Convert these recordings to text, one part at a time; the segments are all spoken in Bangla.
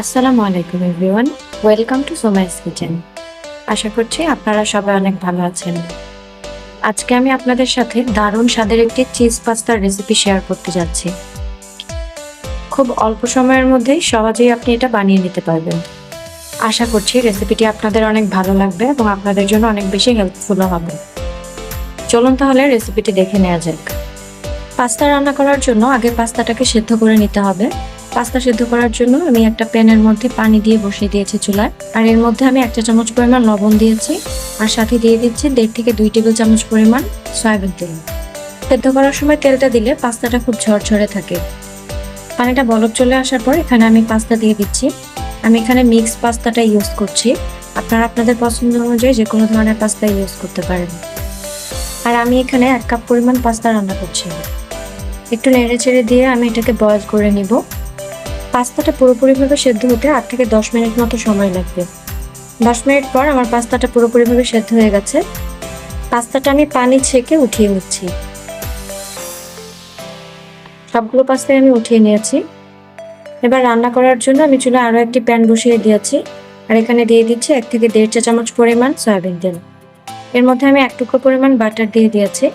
আসসালামু আলাইকুম এভরিওয়ান, ওয়েলকাম টু সোমাইস কিচেন। আশা করছি আপনারা সবাই অনেক ভালো আছেন। আজকে আমি আপনাদের সাথে দারুণ স্বাদের একটি চিজ পাস্তার রেসিপি শেয়ার করতে যাচ্ছি। খুব অল্প সময়ের মধ্যেই সহজেই আপনি এটা বানিয়ে নিতে পারবেন। আশা করছি রেসিপিটি আপনাদের অনেক ভালো লাগবে এবং আপনাদের জন্য অনেক বেশি হেল্পফুলও হবে। চলুন তাহলে রেসিপিটি দেখে নেওয়া যাক। পাস্তা রান্না করার জন্য আগে পাস্তাটাকে সেদ্ধ করে নিতে হবে। পাস্তা সেদ্ধ করার জন্য আমি একটা প্যানের মধ্যে পানি দিয়ে বসিয়ে দিয়েছি চুলায়, আর এর মধ্যে আমি 1 চা চামচ পরিমাণ লবণ দিয়েছি, আর সাথে দিয়ে দিচ্ছি 1.5 থেকে 2 টেবিল চামচ পরিমাণ সয়াবিন তেল। সেদ্ধ করার সময় তেলটা দিলে পাস্তাটা খুব ঝরঝরে থাকে। পানিটা বলক চলে আসার পর এখানে আমি পাস্তা দিয়ে দিচ্ছি। আমি এখানে মিক্স পাস্তাটা ইউজ করছি, আপনারা আপনাদের পছন্দ অনুযায়ী যে কোনো ধরনের পাস্তা ইউজ করতে পারেন। আর আমি এখানে 1 কাপ পরিমাণ পাস্তা রান্না করছি। একটু নেড়ে চেড়ে দিয়ে আমি এটাকে বয়েল করে নিব। পাস্তাটা পুরোপুরিভাবে সেদ্ধ হতে 8 থেকে 10 মিনিট মতো সময় লাগবে। 10 মিনিট পর আমার পাস্তাটা পুরোপুরিভাবে সেদ্ধ হয়ে গেছে। পাস্তাটা আমি পানি ছেঁকে উঠিয়ে নিচ্ছি। সবগুলো পাস্তাই আমি উঠিয়ে নিয়েছি। এবার রান্না করার জন্য আমি চুলায় আরও একটি প্যান বসিয়ে দিয়েছি, আর এখানে দিয়ে দিচ্ছি 1 থেকে 1.5 চা চামচ পরিমাণ সয়াবিন তেল। এর মধ্যে আমি 1 টুকরো পরিমাণ বাটার দিয়ে দিয়েছি।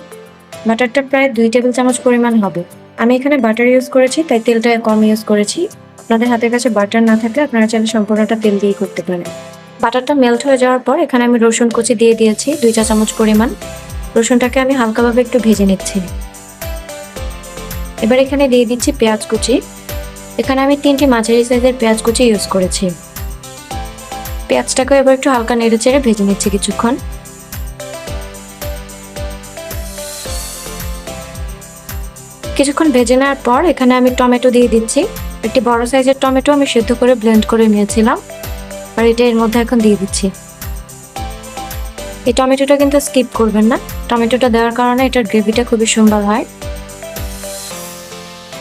বাটারটা প্রায় 2 টেবিল চামচ পরিমাণ হবে। আমি এখানে বাটার ইউজ করেছি, তাই তেলটা কম ইউজ করেছি। আপনাদের হাতের কাছে বাটার না থাকলে আপনারা চাইলে সম্পূর্ণটা তেল দিয়ে করতে পারেন। বাটারটা মেল্ট হয়ে যাওয়ার পর এখানে আমি রসুন কুচি দিয়ে দিয়েছি 2 চা চামচ পরিমাণ। রসুনটাকে আমি হালকাভাবে একটু ভেজে নিচ্ছি। এবার এখানে দিয়ে দিচ্ছি পেঁয়াজ কুচি। এখানে আমি 3টি মাঝারি সাইজের পেঁয়াজ কুচি ইউজ করেছি। পেঁয়াজটাকে এবার একটু হালকা নেড়ে চেড়ে ভেজে নিচ্ছি কিছুক্ষণ। কিছুক্ষণ ভেজে নেওয়ার পর এখানে আমি টমেটো দিয়ে দিচ্ছি। একটি বড় সাইজের টমেটো আমি সেদ্ধ করে ব্লেন্ড করে নিয়েছিলাম, আর এটা এর মধ্যে এখন দিয়ে দিচ্ছি। এই টমেটোটা কিন্তু স্কিপ করবেন না, টমেটোটা দেওয়ার কারণে এটার গ্রেভিটা খুবই সুন্দর হয়।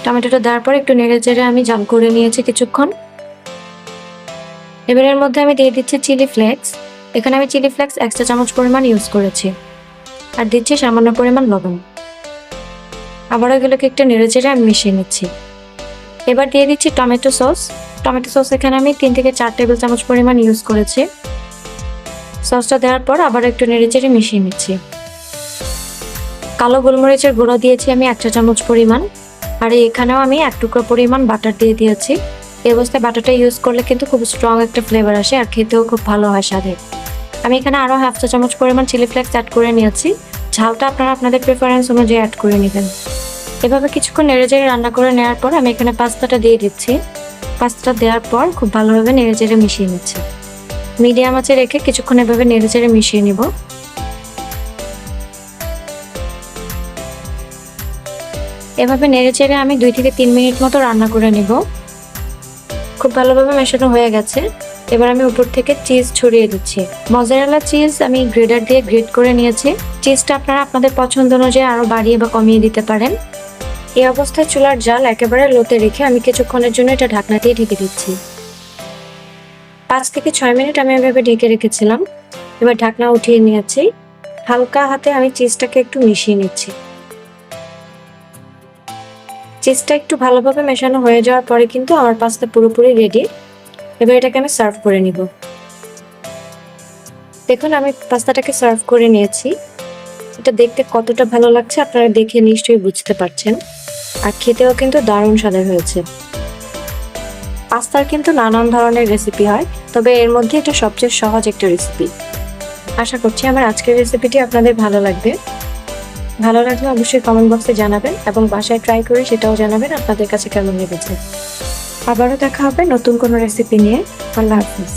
টমেটোটা দেওয়ার পর একটু নেড়ে চেড়ে আমি জাল করে নিয়েছি কিছুক্ষণ। এবার এর মধ্যে আমি দিয়ে দিচ্ছি চিলি ফ্লেক্স। এখানে আমি চিলি ফ্লেক্স 1 চা চামচ পরিমাণ ইউজ করেছি, আর দিচ্ছি সামান্য পরিমাণ লবণ। আবার এগুলোকে একটু নেড়ে চেড়ে আমি মিশিয়ে নিচ্ছি। এবার দিয়ে দিচ্ছি টমেটো সস। টমেটো সস এখানে আমি 3 থেকে 4 টেবিল চামচ পরিমাণ ইউজ করেছি। সসটা দেওয়ার পর আবার একটু নেড়ে চেড়ে মিশিয়ে নিচ্ছি। কালো গোলমরিচের গুঁড়ো দিয়েছি আমি 1 চা চামচ পরিমাণ, আর এখানেও আমি 1 টুকরো পরিমাণ বাটার দিয়ে দিয়েছি। এই অবস্থায় বাটারটা ইউজ করলে কিন্তু খুব স্ট্রং একটা ফ্লেভার আসে, আর খেতেও খুব ভালো হয় স্বাদে। আমি এখানে আরও 1/2 চা চামচ পরিমাণ চিলি ফ্লেক্স অ্যাড করে নিয়েছি। ঝালটা আপনারা আপনাদের প্রেফারেন্স অনুযায়ী অ্যাড করে নেবেন। এভাবে কিছুক্ষণ নেড়ে চেড়ে রান্না করে নেওয়ার পর আমি এখানে পাস্তাটা দিয়ে দিচ্ছি। পাস্তাটা দেওয়ার পর খুব ভালোভাবে নেড়ে চেড়ে মিশিয়ে নিচ্ছি। মিডিয়াম আঁচে রেখে কিছুক্ষণ এভাবে নেড়ে চেড়ে মিশিয়ে নিব। এভাবে নেড়ে চেড়ে আমি 2 থেকে 3 মিনিট মতো রান্না করে নিব। খুব ভালোভাবে মেশানো হয়ে গেছে। এবার আমি উপর থেকে চিজ ছড়িয়ে দিচ্ছি। মজারেলা চিজ আমি গ্রেডার দিয়ে গ্রেড করে নিয়েছি। চিজটা আপনারা আপনাদের পছন্দ অনুযায়ী আরও বাড়িয়ে বা কমিয়ে দিতে পারেন। এই অবস্থায় চুলার জাল একেবারে লোতে রেখে আমি কিছুক্ষণের জন্য এটা ঢাকনা দিয়ে ঢেকে দিচ্ছি। 5 থেকে 6 মিনিট আমি এভাবে ঢেকে রেখেছিলাম। এবার ঢাকনা উঠিয়ে নিয়েছি। হালকা হাতে আমি চিজটাকে একটু মিশিয়ে নিচ্ছি। চিজটা একটু ভালোভাবে মেশানো হয়ে যাওয়ার পরে কিন্তু আমার পাস্তা পুরোপুরি রেডি। এবার এটাকে আমি সার্ভ করে নিব। দেখুন আমি পাস্তাটাকে সার্ভ করে নিয়েছি। এটা দেখতে কতটা ভালো লাগছে আপনারা দেখে নিশ্চয়ই বুঝতে পারছেন, আর খেতেও কিন্তু দারুণ স্বাদের হয়েছে। পাস্তার কিন্তু নানান ধরনের রেসিপি হয়, তবে এর মধ্যে এটা সবচেয়ে সহজ একটা রেসিপি। আশা করছি আমার আজকের রেসিপিটি আপনাদের ভালো লাগবে। ভালো লাগলে অবশ্যই কমেন্ট বক্সে জানাবেন, এবং বাসায় ট্রাই করে সেটাও জানাবেন আপনাদের কাছে কেমন লেগেছে। আবারও দেখা হবে নতুন কোনো রেসিপি নিয়ে। আল্লাহ হাফিজ।